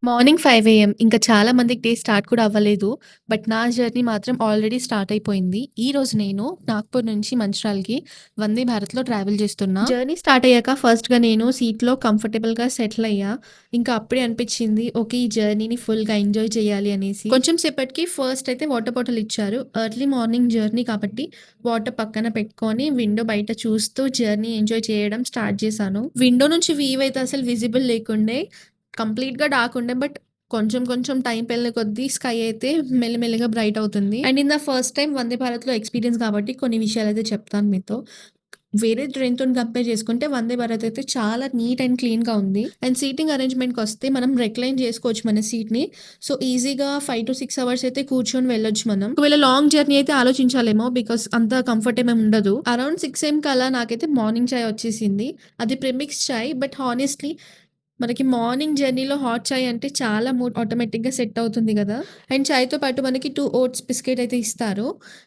Morning 5 AM ఇంకా చాలా మందికి డే స్టార్ట్ కూడా అవ్వలేదు. బట్ నా జర్నీ మాత్రం ఆల్రెడీ స్టార్ట్ అయిపోయింది. ఈరోజు నేను నాగ్‌పూర్ నుంచి మంచిర్యాలకి వందే భారత్‌లో ట్రావెల్ చేస్తున్నా. జర్నీ స్టార్ట్ అయ్యాక ఫస్ట్‌గా నేను సీట్‌లో కంఫర్టబుల్‌గా సెటిల్ అయ్యా. ఇంకా అప్పుడే అనిపించింది ఓకే. ఈ జర్నీని ఫుల్‌గా ఎంజాయ్ చేయాలి అనేసి. కొంచెం సేపటికి ఫస్ట్ అయితే వాటర్ బాటిల్ ఇచ్చారు. ఎర్లీ మార్నింగ్ జర్నీ కాబట్టి వాటర్ పక్కన పెట్టుకొని విండో బయట చూస్తూ జర్నీ ఎంజాయ్ చేయడం స్టార్ట్ చేశాను. విండో నుంచి వ్యూ అయితే అసలు విజిబుల్ లేకుండే. కంప్లీట్‌గా డార్క్ ఉండే. బట్ కొంచెం కొంచెం టైం పెళ్ళే కొద్దీ స్కై అయితే మెల్లిమెల్లిగా బ్రైట్ అవుతుంది. And in the first time Vande భారత్‌లో ఎక్స్‌పీరియన్స్ కాబట్టి కొన్ని విషయాలైతే చెప్తాను మీతో. వేరే ట్రైన్‌తోని కంపేర్ చేసుకుంటే వందే భారత్ అయితే చాలా నీట్ అండ్ క్లీన్‌గా ఉంది. అండ్ సీటింగ్ అరేంజ్‌మెంట్‌కొస్తే మనం రెక్లైన్ చేసుకోవచ్చు మన సీట్‌ని. సో, ఈజీగా 5-6 అవర్స్ అయితే కూర్చొని వెళ్ళొచ్చు మనం. ఒకవేళ లాంగ్ జర్నీ అయితే ఆలోచించాలేమో బికాస్ అంత కంఫర్ట్ ఏమేమి ఉండదు. అరౌండ్ 6 కల్లా నాకైతే మార్నింగ్ చాయ్ వచ్చేసింది. అది ప్రిమిక్స్ చాయ్. బట్ హానెస్ట్‌లీ మనకి మార్నింగ్ జర్నీలో హాట్ చాయ్ అంటే చాలా మూడ్ ఆటోమేటిక్‌గా సెట్ అవుతుంది గదా! అండ్ చాయ్‌తో పాటు మనకి 2 ఓట్స్ బిస్కెట్ అయితే ఇస్తారు.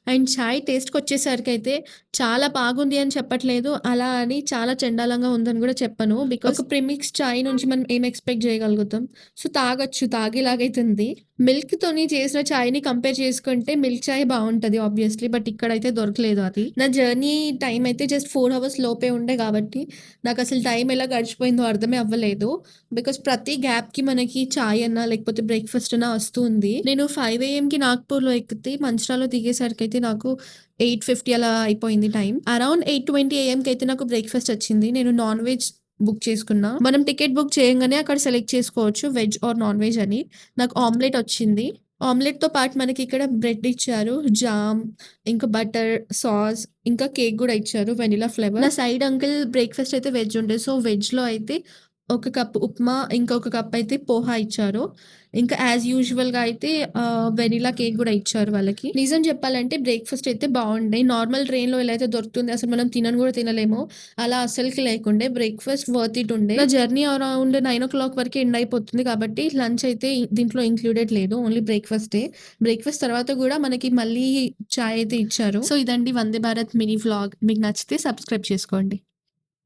అండ్ చాయ్ టేస్ట్‌కొచ్చేసరికైతే చాలా బాగుంది అని చెప్పట్లేదు. అలా అని చాలా చెండాలంగా ఉందని గూడా చెప్పను. బికాస్ ఒక ప్రిమిక్స్ చాయ్ నుంచి మనం ఏం ఎక్స్‌పెక్ట్ జేయగలుగుతాం. సో, తాగొచ్చు. తాగేలాగైతుంది. మిల్క్‌తోని చేసిన చాయ్‌ని కంపేర్ చేసుకుంటే మిల్క్ చాయ్ బావుంటది ఆబ్వియస్‌లీ. బట్ ఇక్కడైతే దొరకలేదు అది. నా జర్నీ టైమ్ అయితే జస్ట్ 4 అవర్స్ లోపే ఉండే గాబట్టి నాకసలు టైం ఎలా గడిచిపోయిందో అర్థమే అవ్వలేదు. బికాస్ ప్రతి గ్యాప్‌కి మనకి చాయ్ అన్నా, లేకపోతే బ్రేక్‌ఫాస్ట్ అన్నా వస్తూ ఉంది. నేను 5 ఏఎంకి నాగ్‌పూర్‌లో ఎక్కితే మంచిర్యాలలో దిగేసరికైతే నాకు 8:50 అలా అయిపోయింది టైం. అరౌండ్ 8:20 ఏఎంకైతే నాకు బ్రేక్‌ఫాస్ట్ వచ్చింది. నేను నాన్ వెజ్ బుక్ చేసుకున్నా. మనం టికెట్ బుక్ చేయంగానే అక్కడ సెలెక్ట్ చేసుకోవచ్చు వెజ్ ఆర్ నాన్ వెజ్ అని. నాకు ఆమ్లెట్ వచ్చింది. ఆమ్లెట్‌తో పాటు మనకిక్కడ బ్రెడ్ ఇచ్చారు. జామ్, ఇంకా బటర్, సాస్, ఇంకా కేక్ గూడా ఇచ్చారు వెనిల్లా ఫ్లేవర్. నా సైడ్ అంకుల్ బ్రేక్‌ఫాస్ట్ అయితే వెజ్ ఉండే. సో, వెజ్‌లో అయితే ఒక కప్ ఉప్మా, ఇంకొక కప్ అయితే పోహా ఇచ్చారు. ఇంకా యాజ్ యూజువల్‌గా అయితే వెనిల్లా కేక్ గూడా ఇచ్చారు వాళ్ళకి. నిజం చెప్పాలంటే బ్రేక్‌ఫాస్ట్ అయితే బావుండే. నార్మల్ ట్రైన్‌లో ఎలా అయితే దొరుకుతుంది అసలు మనం తినను గూడా తినలేము. అలా అస్సలకి లేకుండే. బ్రేక్‌ఫాస్ట్ వర్త్ ఇట్ ఉండే. నా జర్నీ అరౌండ్ 9:00 వరకే ఎండ్ అయిపోతుంది కాబట్టి లంచ్ అయితే దీంట్లో ఇంక్లూడెడ్ లేదు. ఓన్లీ బ్రేక్‌ఫాస్టే. బ్రేక్‌ఫాస్ట్ తర్వాత గూడా మనకి మళ్ళీ చాయ్ అయితే ఇచ్చారు. సో, ఇదండి వందే భారత్ మినీ వ్లాగ్. మీకు నచ్చితే సబ్స్క్రైబ్ చేసుకోండి.